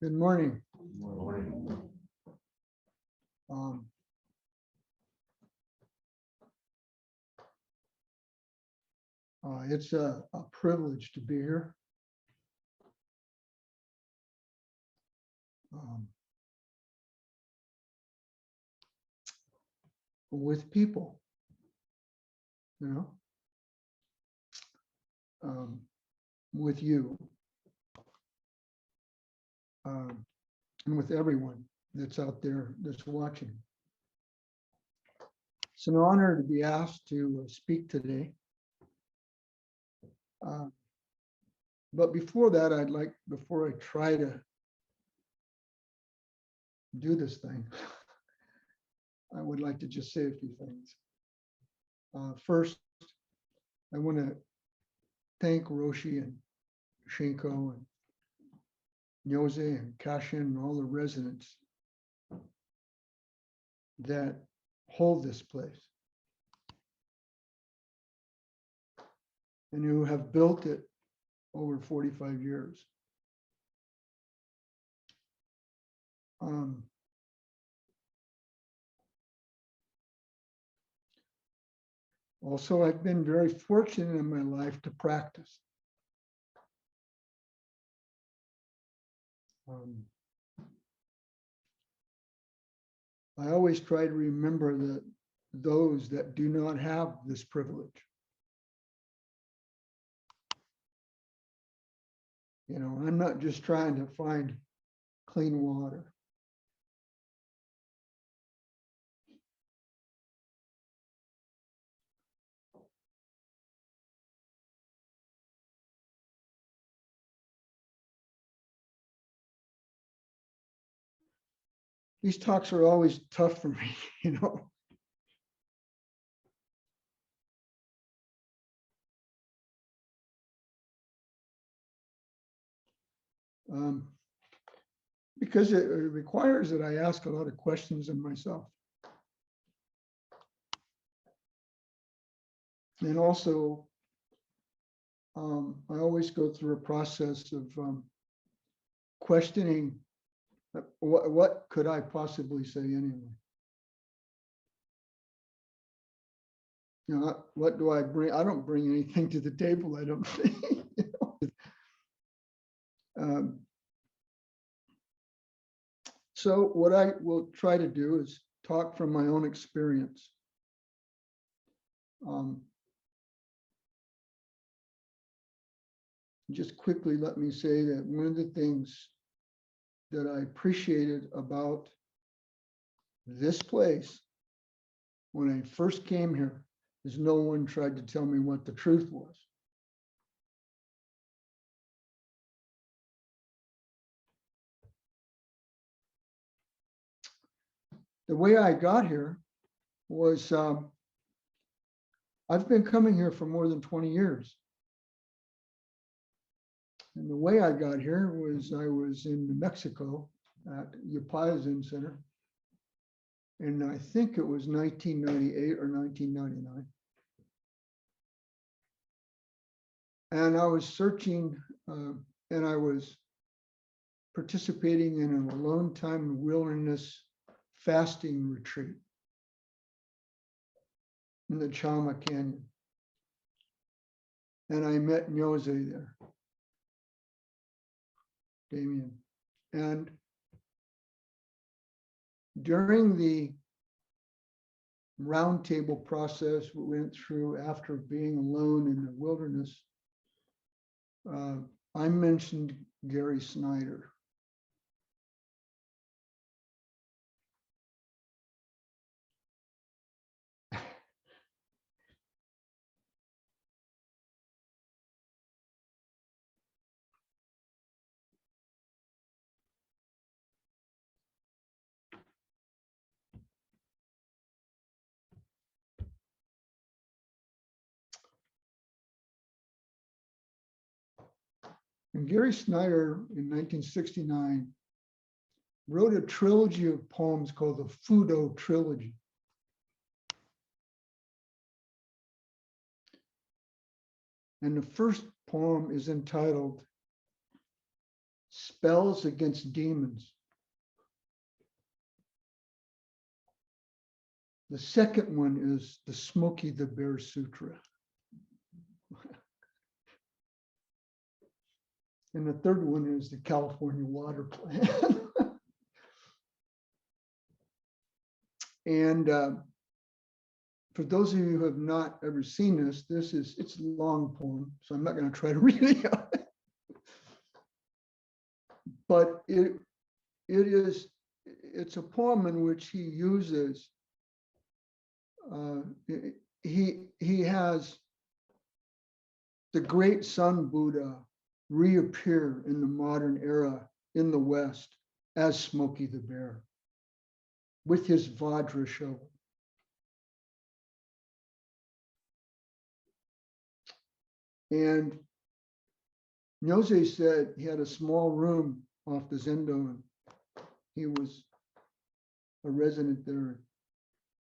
Good morning. Morning. Um, it's a privilege to be here. With people, with you, and with everyone that's out there that's watching. It's an honor to be asked to speak today. But before that, before I try to do this thing, I would like to just say a few things. First, I want to thank Roshi and Shinko and Nyose and Kashin and all the residents that hold this place and who have built it over 45 years. Also, I've been very fortunate in my life to practice. I always try to remember that those that do not have this privilege. I'm not just trying to find clean water. These talks are always tough for me, because it requires that I ask a lot of questions of myself. And also, I always go through a process of questioning what could I possibly say anyway? What do I bring? I don't bring anything to the table, I don't think. So what I will try to do is talk from my own experience. Just quickly, let me say that one of the things that I appreciated about this place when I first came here is no one tried to tell me what the truth was. The way I got here was I've been coming here for more than 20 years. And the way I got here was I was in New Mexico at Fudo Zen Center. And I think it was 1998 or 1999. And I was searching and I was participating in an alone time wilderness fasting retreat in the Chama Canyon. And I met Nyose there, Damien. And during the roundtable process we went through after being alone in the wilderness, I mentioned Gary Snyder. And Gary Snyder in 1969 wrote a trilogy of poems called the Fudo Trilogy. And the first poem is entitled spells against demons. The second one is the Smokey the Bear Sutra. And the third one is the California Water Plan. And for those of you who have not ever seen this, it's a long poem, so I'm not going to try to read it out. But it's a poem in which he uses, he has the great Sun Buddha reappear in the modern era in the West as Smokey the Bear with his Vajra shovel. And Nyose said he had a small room off the Zendo, and he was a resident there.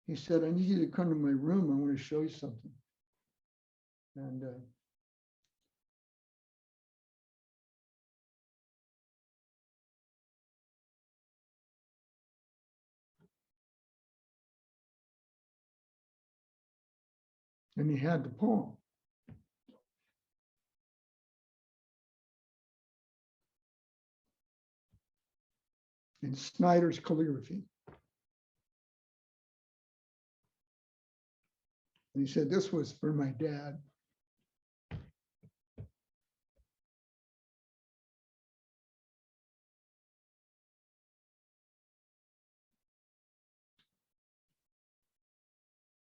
He said, I need you to come to my room. I want to show you something. And he had the poem. In Snyder's calligraphy. And he said, this was for my dad.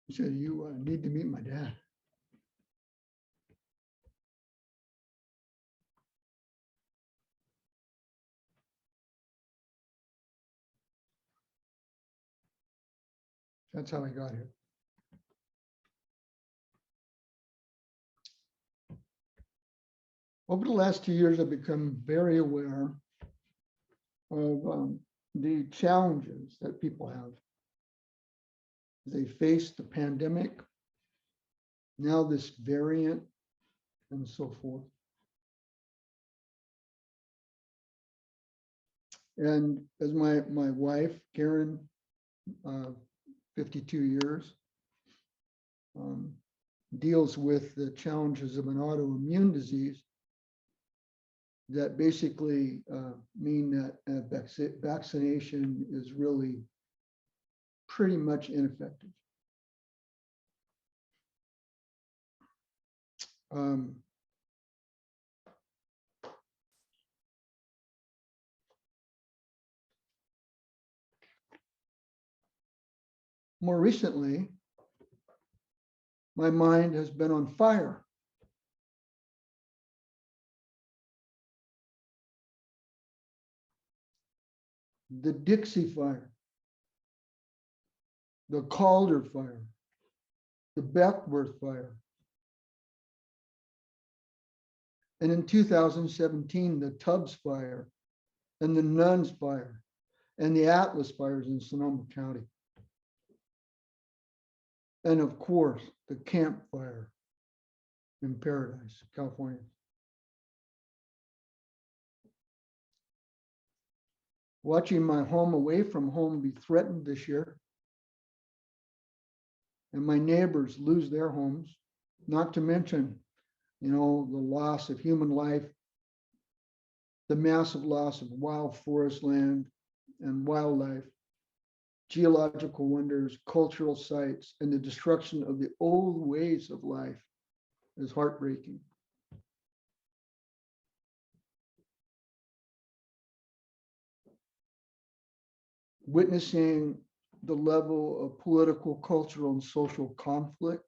He said, you need to meet my dad. That's how I got here. Over the last 2 years, I've become very aware of the challenges that people have. They face the pandemic, now this variant, and so forth. And as my wife, Karen, 52 years, deals with the challenges of an autoimmune disease that basically mean that vaccination is really pretty much ineffective. More recently, my mind has been on fire. The Dixie Fire, the Calder Fire, the Beckworth Fire, and in 2017, the Tubbs Fire, and the Nuns Fire, and the Atlas Fires in Sonoma County. And of course, the Camp Fire in Paradise, California. Watching my home away from home be threatened this year, and my neighbors lose their homes, not to mention, the loss of human life, the massive loss of wild forest land and wildlife, geological wonders, cultural sites, and the destruction of the old ways of life is heartbreaking. Witnessing the level of political, cultural, and social conflict.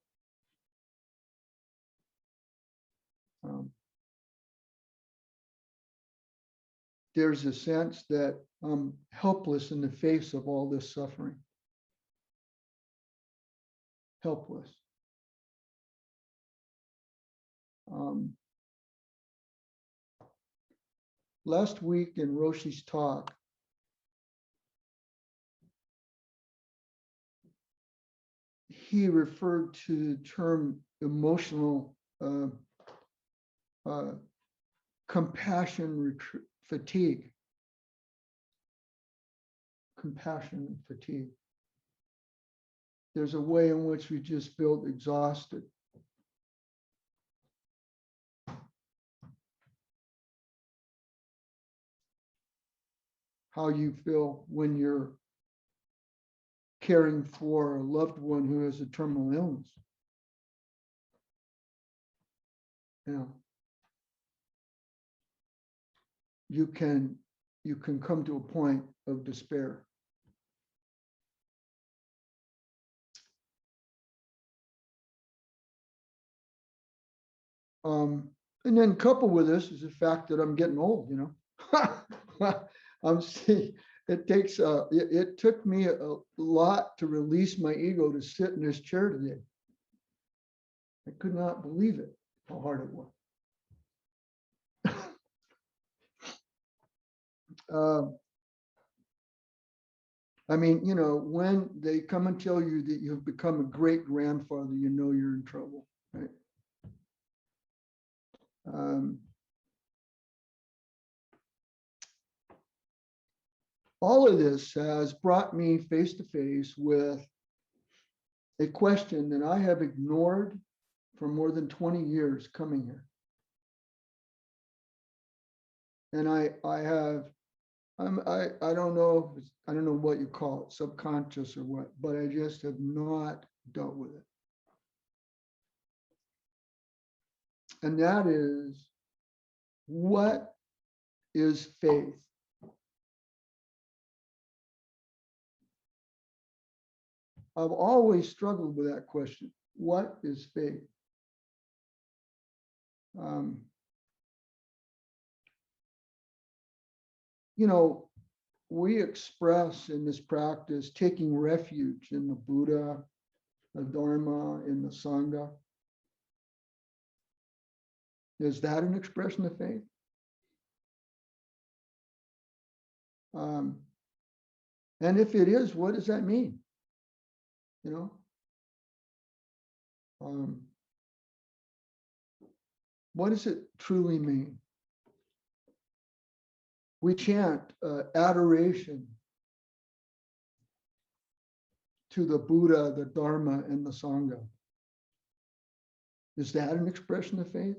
There's a sense that I'm helpless in the face of all this suffering. Helpless. Last week in Roshi's talk, he referred to the term emotional compassion fatigue. Compassion fatigue. There's a way in which we just feel exhausted. How you feel when you're caring for a loved one who has a terminal illness. You can come to a point of despair. And then coupled with this is the fact that I'm getting old, I'm seeing it takes it took me a lot to release my ego to sit in this chair today. I could not believe it, how hard it was. I mean, when they come and tell you that you've become a great grandfather, you know you're in trouble, right? All of this has brought me face to face with a question that I have ignored for more than 20 years coming here. And I don't know what you call it, subconscious or what, but I just have not dealt with it. And that is, what is faith? I've always struggled with that question. What is faith? We express in this practice taking refuge in the Buddha, the Dharma, in the Sangha. Is that an expression of faith? And if it is, what does that mean? What does it truly mean? We chant adoration to the Buddha, the Dharma, and the Sangha. Is that an expression of faith?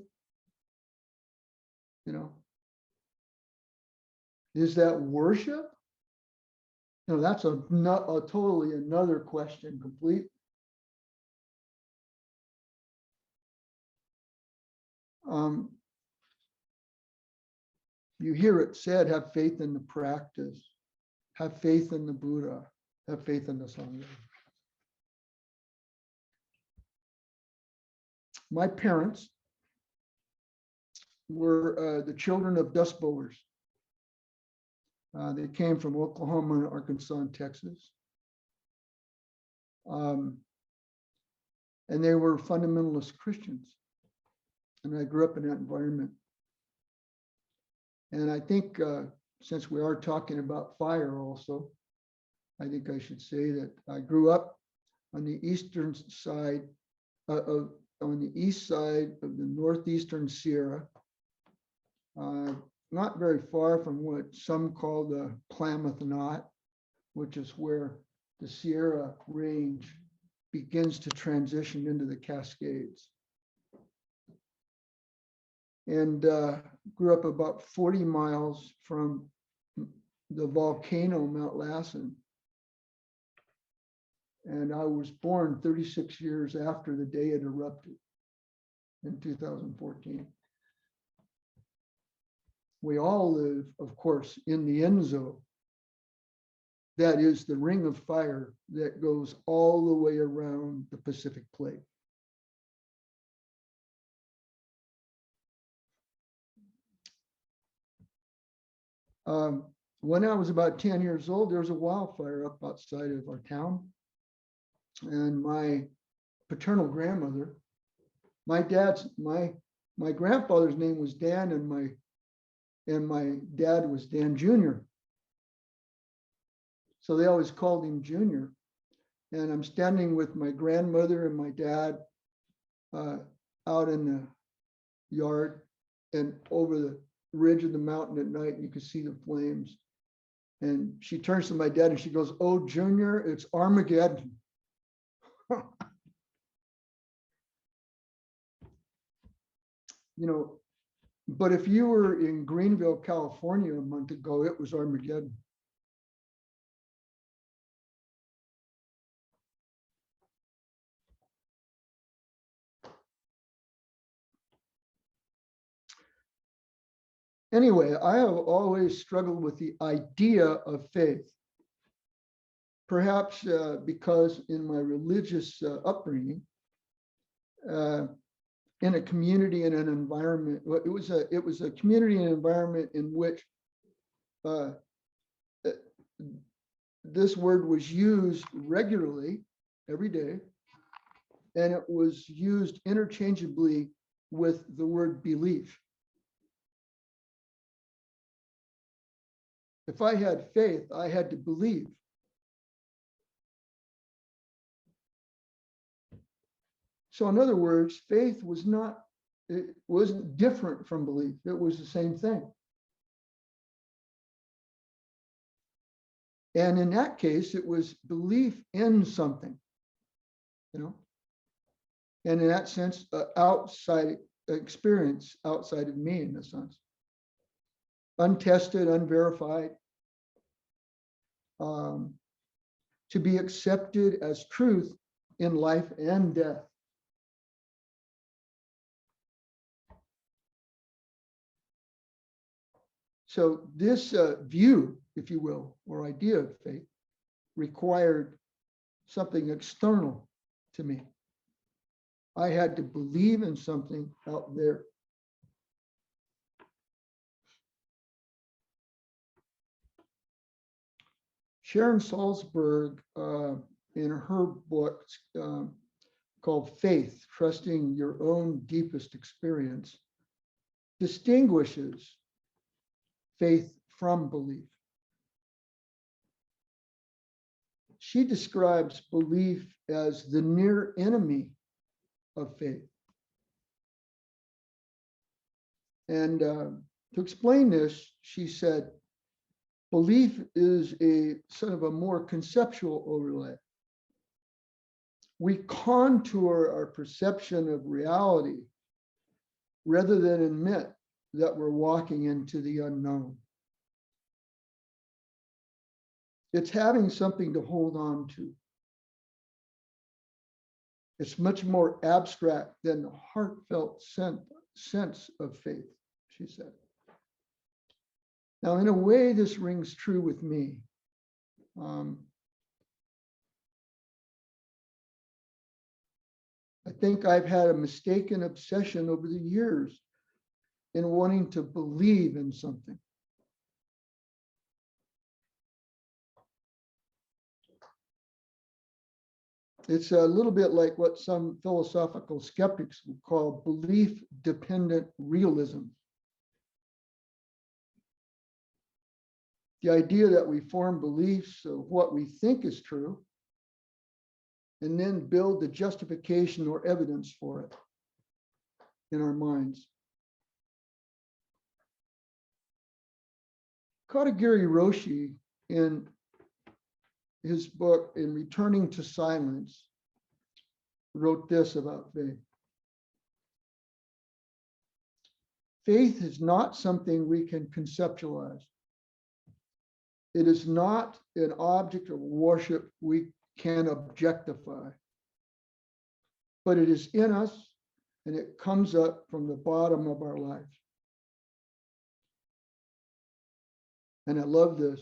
Is that worship? That's a totally another question complete. You hear it said, have faith in the practice, have faith in the Buddha, have faith in the Sangha. My parents were the children of dust bowlers. They came from Oklahoma, Arkansas, and Texas. And they were fundamentalist Christians. And I grew up in that environment. And I think since we are talking about fire also, I think I should say that I grew up on the eastern side on the east side of the northeastern Sierra, not very far from what some call the Klamath Knot, which is where the Sierra range begins to transition into the Cascades. And grew up about 40 miles from the volcano, Mount Lassen. And I was born 36 years after the day it erupted in 2014. We all live, of course, in the Enzo. That is the ring of fire that goes all the way around the Pacific Plate. When I was about 10 years old, there was a wildfire up outside of our town. And my paternal grandmother, my grandfather's name was Dan, and my dad was Dan Jr. So they always called him Junior. And I'm standing with my grandmother and my dad out in the yard, and over ridge of the mountain at night, and you could see the flames. And she turns to my dad and she goes, "Oh, Junior, it's Armageddon." You know, but if you were in Greenville, California a month ago, it was Armageddon. Anyway, I have always struggled with the idea of faith. Perhaps because in my religious upbringing, in a community and an environment, it was a community and environment in which this word was used regularly every day, and it was used interchangeably with the word belief. If I had faith, I had to believe. So in other words, faith was not, it wasn't different from belief. It was the same thing. And in that case, it was belief in something, you know, and in that sense, outside experience outside of me, in a sense, untested, unverified, to be accepted as truth in life and death. So this view, if you will, or idea of faith required something external to me. I had to believe in something out there. Sharon Salzberg, in her book called Faith, Trusting Your Own Deepest Experience, distinguishes faith from belief. She describes belief as the near enemy of faith. And to explain this, she said, belief is a sort of a more conceptual overlay. We contour our perception of reality rather than admit that we're walking into the unknown. It's having something to hold on to. It's much more abstract than the heartfelt sense of faith, she said. Now, in a way, this rings true with me. I think I've had a mistaken obsession over the years in wanting to believe in something. It's a little bit like what some philosophical skeptics would call belief-dependent realism. The idea that we form beliefs of what we think is true and then build the justification or evidence for it in our minds. Kwong-roshi, in his book, In Returning to Silence, wrote this about faith. Faith is not something we can conceptualize. It is not an object of worship we can objectify, but it is in us and it comes up from the bottom of our lives. And I love this.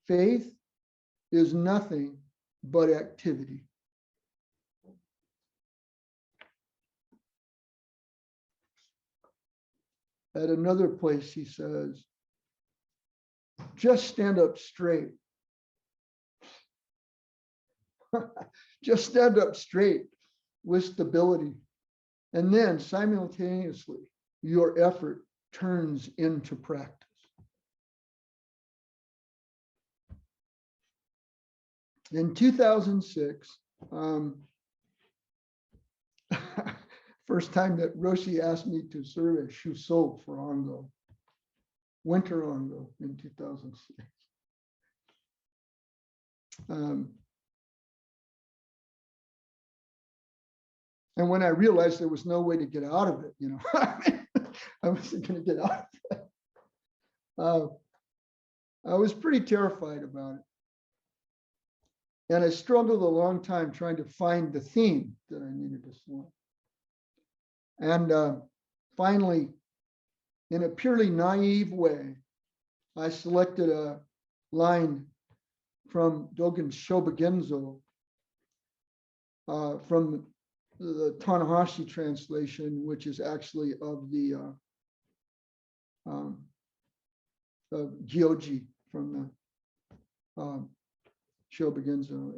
Faith is nothing but activity. At another place, he says, just stand up straight. Just stand up straight with stability. And then simultaneously, your effort turns into practice. In 2006, first time that Roshi asked me to serve as Shuso for Ongo. winter ago in 2006. And when I realized there was no way to get out of it, I wasn't going to get out of it. I was pretty terrified about it. And I struggled a long time trying to find the theme that I needed to select. And finally, in a purely naive way, I selected a line from Dogen Shobogenzo from the Tanahashi translation, which is actually of the of Gyoji from the Shobogenzo,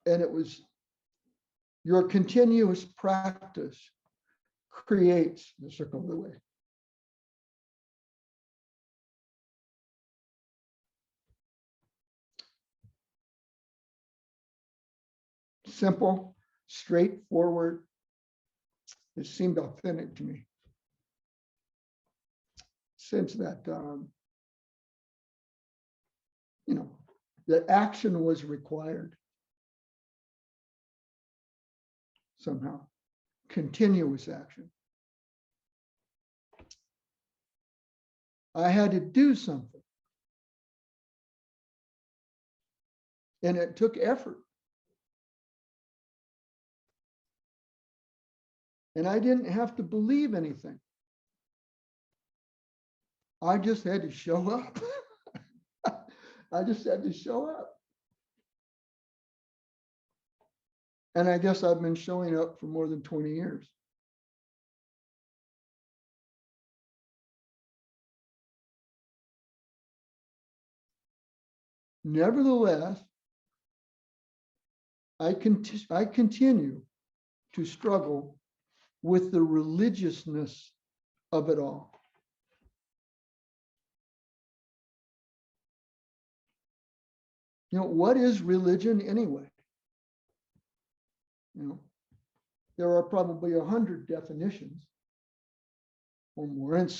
and it was, your continuous practice creates the circle of the way. Simple, straightforward. It seemed authentic to me. Since that, that action was required somehow, continuous action. I had to do something. And it took effort. And I didn't have to believe anything. I just had to show up. I just had to show up. And I guess I've been showing up for more than 20 years. Nevertheless, I continue to struggle with the religiousness of it all. What is religion anyway? There are probably 100 definitions or more, and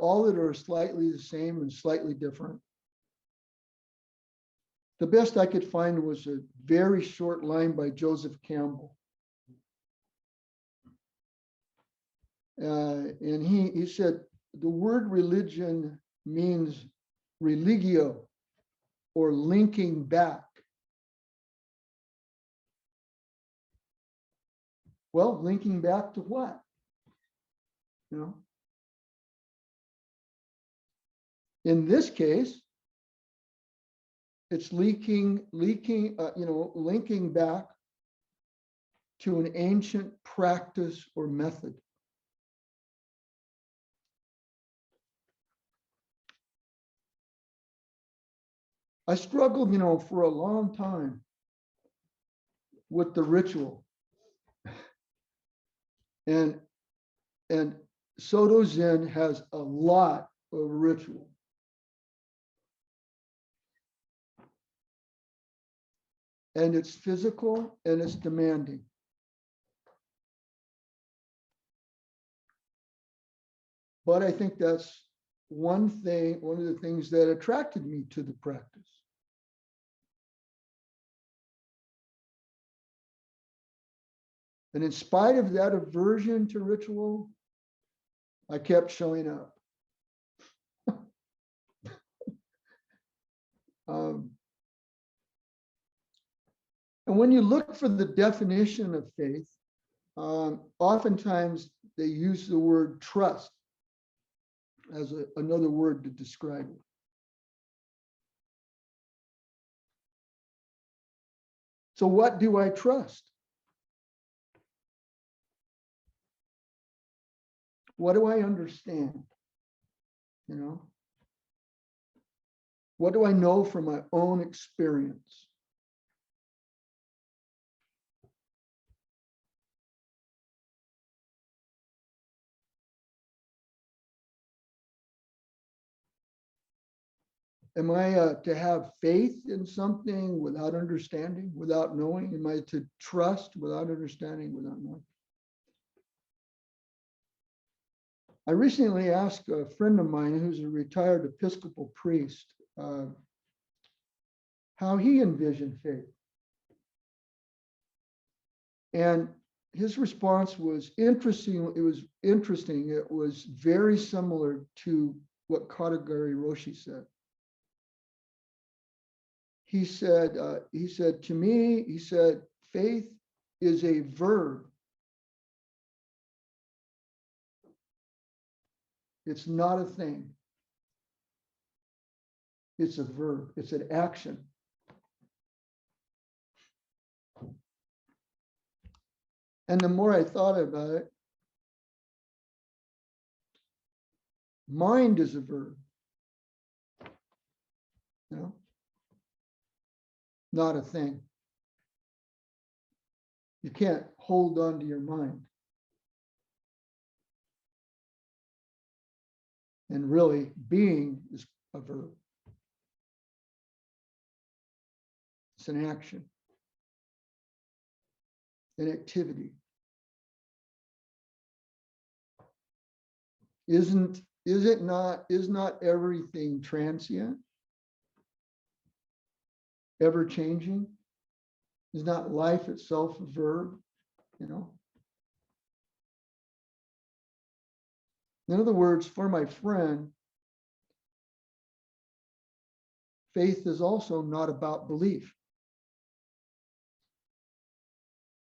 all that are slightly the same and slightly different. The best I could find was a very short line by Joseph Campbell. And he said, the word religion means religio, or linking back. Well, linking back to what? In this case, it's linking back to an ancient practice or method. I struggled, for a long time with the ritual. And Soto Zen has a lot of ritual. And it's physical and it's demanding. But I think that's one of the things that attracted me to the practice. And in spite of that aversion to ritual, I kept showing up. And when you look for the definition of faith, oftentimes they use the word trust as another word to describe it. So what do I trust? What do I understand? What do I know from my own experience? Am I to have faith in something without understanding, without knowing? Am I to trust without understanding, without knowing? I recently asked a friend of mine who's a retired Episcopal priest how he envisioned faith. And his response was interesting. It was interesting. It was very similar to what Kwong-roshi said. He said, to me, he said, faith is a verb. It's not a thing. It's a verb. It's an action. And the more I thought about it, mind is a verb. You know, not a thing. You can't hold on to your mind. And really, being is a verb. It's an action, an activity. Is not everything transient? Ever changing? Is not life itself a verb? You know? In other words, for my friend, faith is also not about belief.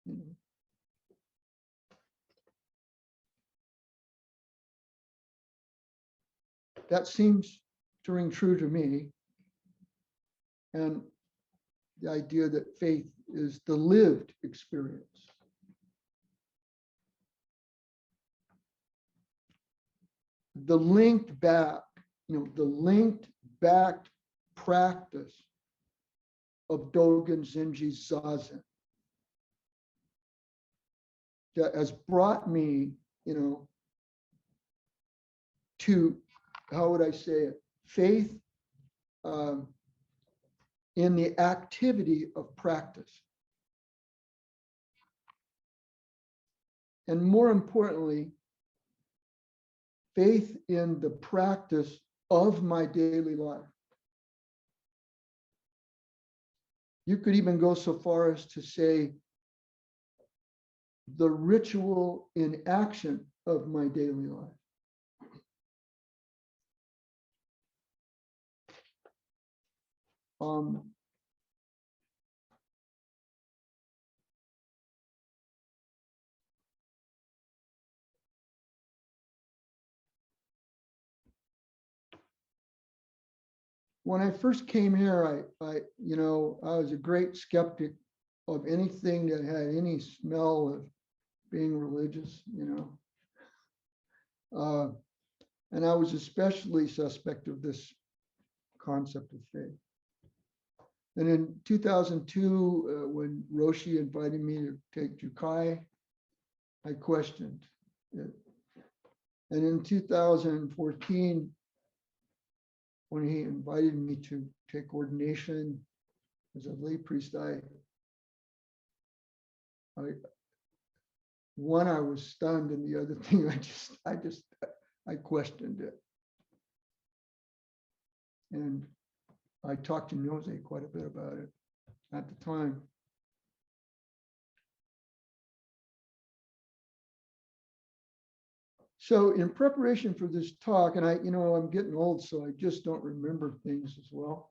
You know? That seems to ring true to me. And the idea that faith is the lived experience. The linked back, the linked back practice of Dogen Zenji Zazen that has brought me, to, how would I say it, faith in the activity of practice. And more importantly, faith in the practice of my daily life. You could even go so far as to say the ritual in action of my daily life. When I first came here, I was a great skeptic of anything that had any smell of being religious, and I was especially suspect of this concept of faith. And in 2002, when Roshi invited me to take Jukai, I questioned it. And in 2014, when he invited me to take ordination as a lay priest, I was stunned, and the other thing, I questioned it. And I talked to Nose quite a bit about it at the time. So in preparation for this talk, and I'm getting old, so I just don't remember things as well.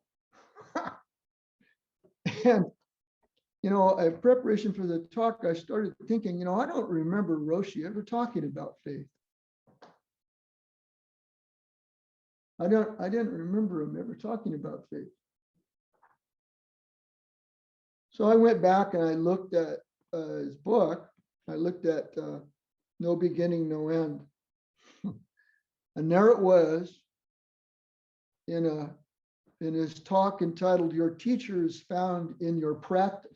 And, in preparation for the talk, I started thinking, I don't remember Roshi ever talking about faith. I didn't remember him ever talking about faith. So I went back and I looked at his book. I looked at No Beginning, No End. And there it was in his talk entitled, Your Teacher is Found in Your Practice.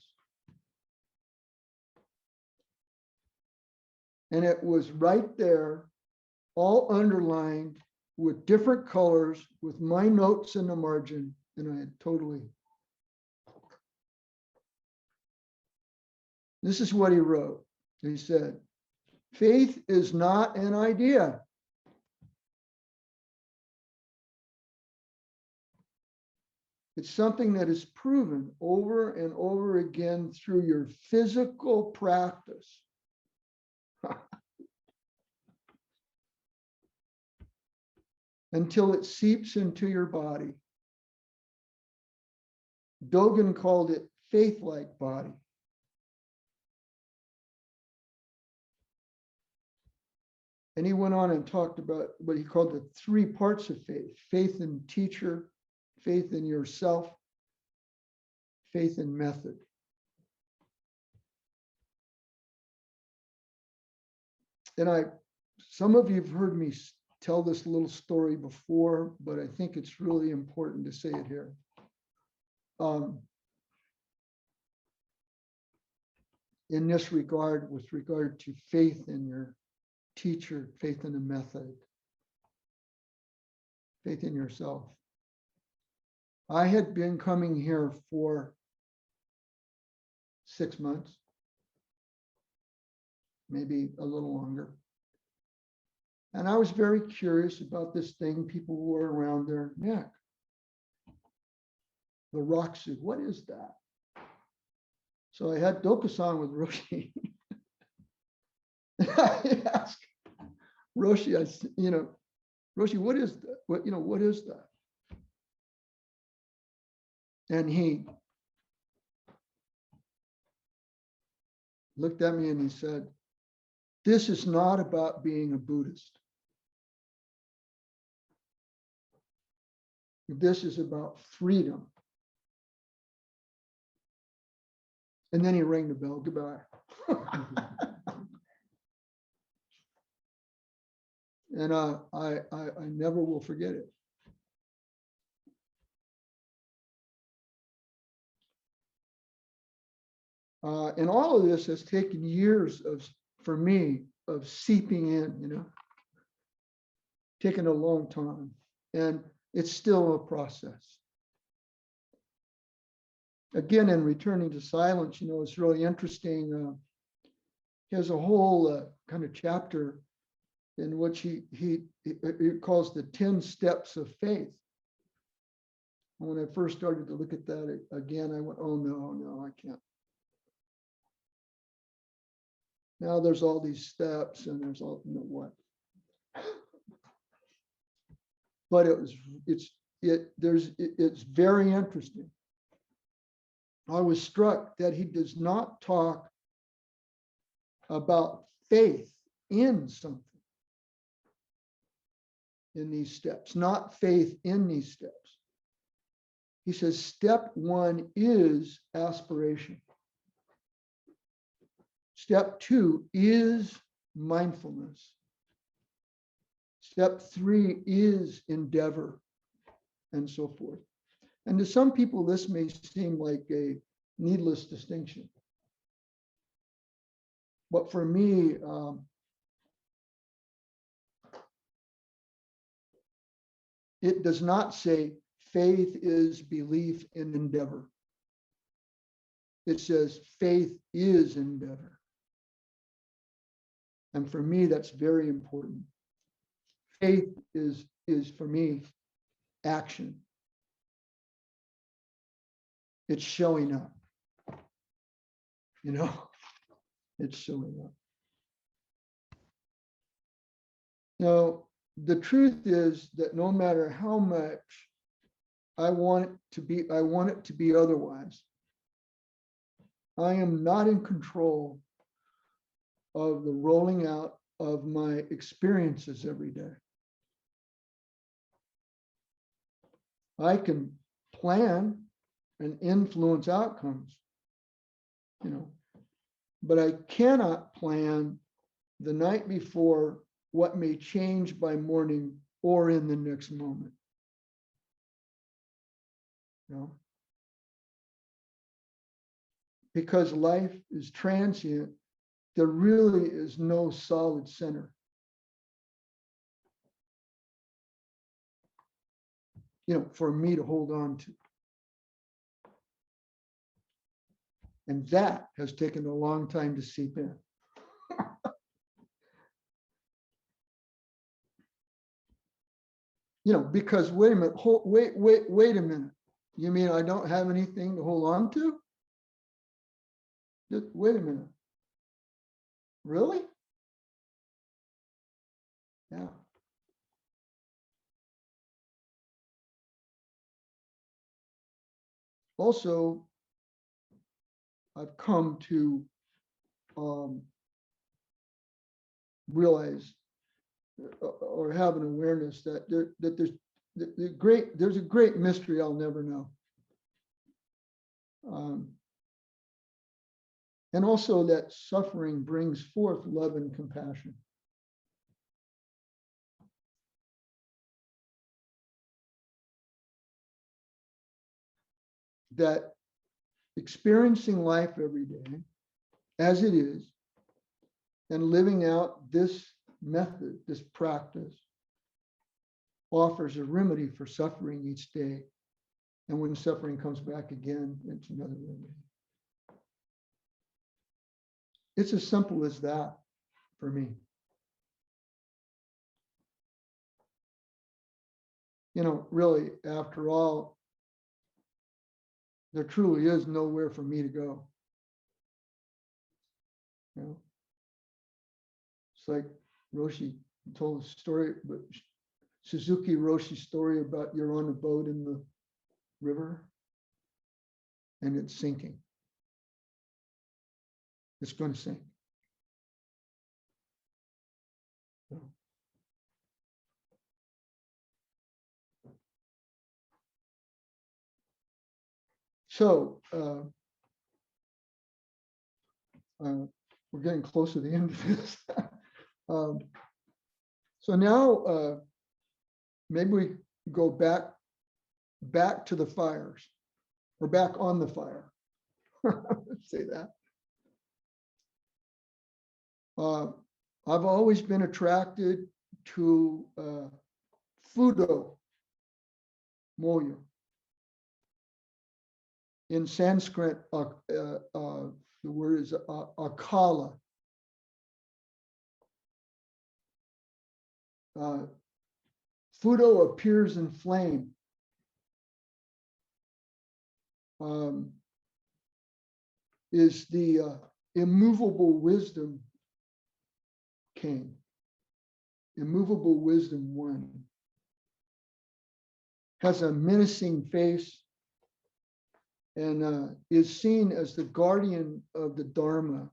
And it was right there, all underlined with different colors, with my notes in the margin, and I had totally. This is what he wrote. He said, faith is not an idea. It's something that is proven over and over again through your physical practice. Until it seeps into your body. Dogen called it faith-like body. And he went on and talked about what he called the 3 parts of faith: faith in teacher, faith in yourself, faith in method. And some of you have heard me tell this little story before, but I think it's really important to say it here. In this regard, with regard to faith in your teacher, faith in the method, faith in yourself. I had been coming here for 6 months, maybe a little longer. And I was very curious about this thing people wore around their neck. The Roxy, what is that? So I had Dokusan with Roshi. I asked Roshi, Roshi, what is that? What is that? And he looked at me and he said, "This is not about being a Buddhist. This is about freedom." And then he rang the bell. Goodbye. And I never will forget it. And all of this has taken years for me of seeping in, taken a long time. And it's still a process. Again, in returning to silence, it's really interesting. He has a whole kind of chapter in which he calls the 10 steps of faith. And when I first started to look at that again, I went, oh, no, I can't. Now there's all these steps and there's all, what? But it's very interesting. I was struck that he does not talk about faith in something in these steps, not faith in these steps. He says, step 1 is aspiration. Step 2 is mindfulness. Step 3 is endeavor, and so forth. And to some people, this may seem like a needless distinction. But for me, it does not say faith is belief in endeavor. It says faith is endeavor. And for me, that's very important. Faith is for me action. It's showing up. It's showing up. Now, the truth is that no matter how much I want it to be otherwise, I am not in control of the rolling out of my experiences every day. I can plan and influence outcomes, but I cannot plan the night before what may change by morning or in the next moment. Because life is transient, there really is no solid center. For me to hold on to. And that has taken a long time to seep in. Because wait a minute, wait a minute. You mean I don't have anything to hold on to? Just wait a minute. Really? Yeah. Also, I've come to realize or have an awareness that there's a great mystery I'll never know. And also that suffering brings forth love and compassion. That experiencing life every day as it is and living out this method, this practice, offers a remedy for suffering each day. And when suffering comes back again, it's another remedy. It's as simple as that for me. You know, really, after all, there truly is nowhere for me to go. You know, it's like Roshi told a story, but Suzuki Roshi's story about you're on a boat in the river and it's sinking. It's going to sink. So we're getting close to the end of this. So now maybe we go back to the fires, or back on the fire. Let's say that. I've always been attracted to Fudo Moyo. In Sanskrit, the word is akala. Fudo appears in flame. Is the immovable wisdom king, immovable wisdom one. Has a menacing face and is seen as the guardian of the Dharma.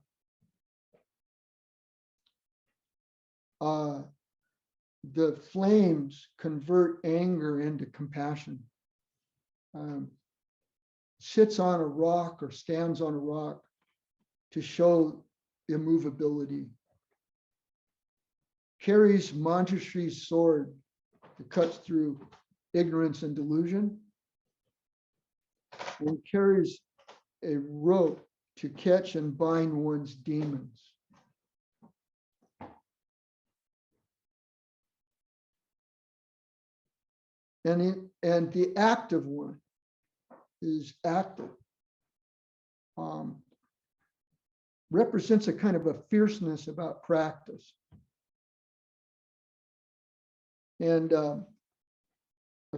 The flames convert anger into compassion. Sits on a rock or stands on a rock to show immovability. Carries Manjushri's sword that cuts through ignorance and delusion. And carries a rope to catch and bind one's demons. And the active one is active. Represents a kind of a fierceness about practice. And a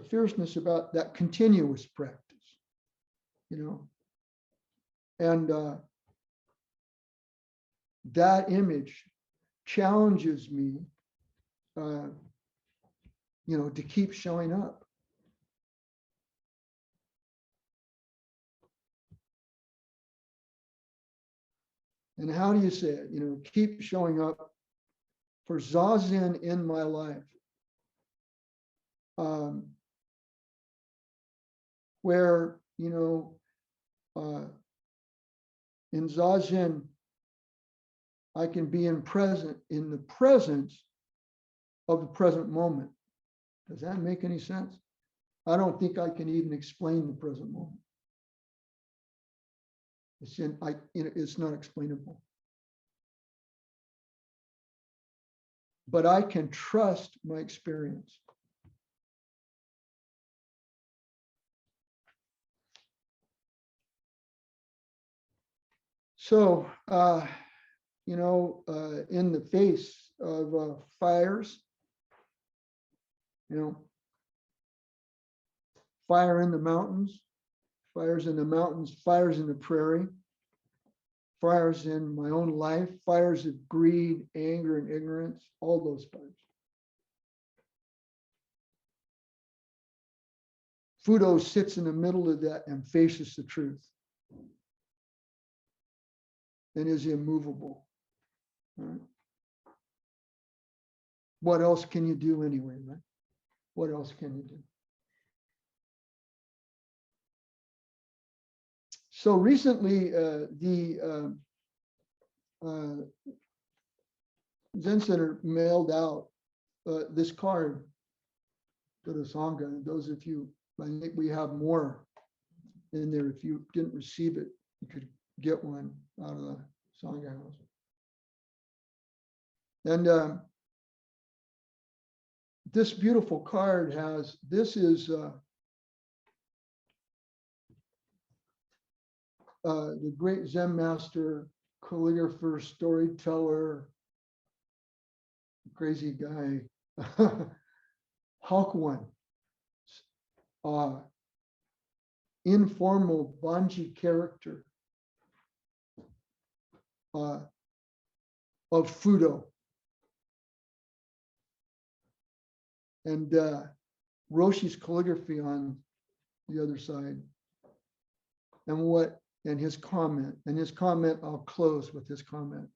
fierceness about that continuous practice, you know. And that image challenges me, you know, to keep showing up. And how do you say it? You know, keep showing up for Zazen in my life. Where, you know, in Zazen, I can be in the presence of the present moment. Does that make any sense? I don't think I can even explain the present moment. It's not explainable. But I can trust my experience. So, you know, in the face of fires, you know, fire in the mountains, fires in the mountains, fires in the prairie, fires in my own life, fires of greed, anger, and ignorance, all those fires. Fudo sits in the middle of that and faces the truth and is immovable. Right? What else can you do anyway, right? What else can you do? So recently, the Zen Center mailed out this card to the Sangha. And those of you, I think we have more in there. If you didn't receive it, you could get one out of the Sangha house. And this beautiful card has, this is the great Zen master, calligrapher, storyteller, crazy guy, Halkwan, informal Banji character of Fudo. And Roshi's calligraphy on the other side. And his comment, I'll close with his comment.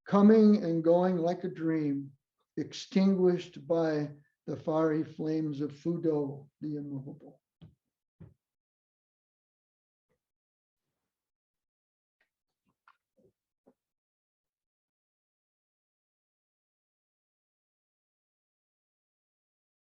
Coming and going like a dream, extinguished by the fiery flames of Fudo, the immovable.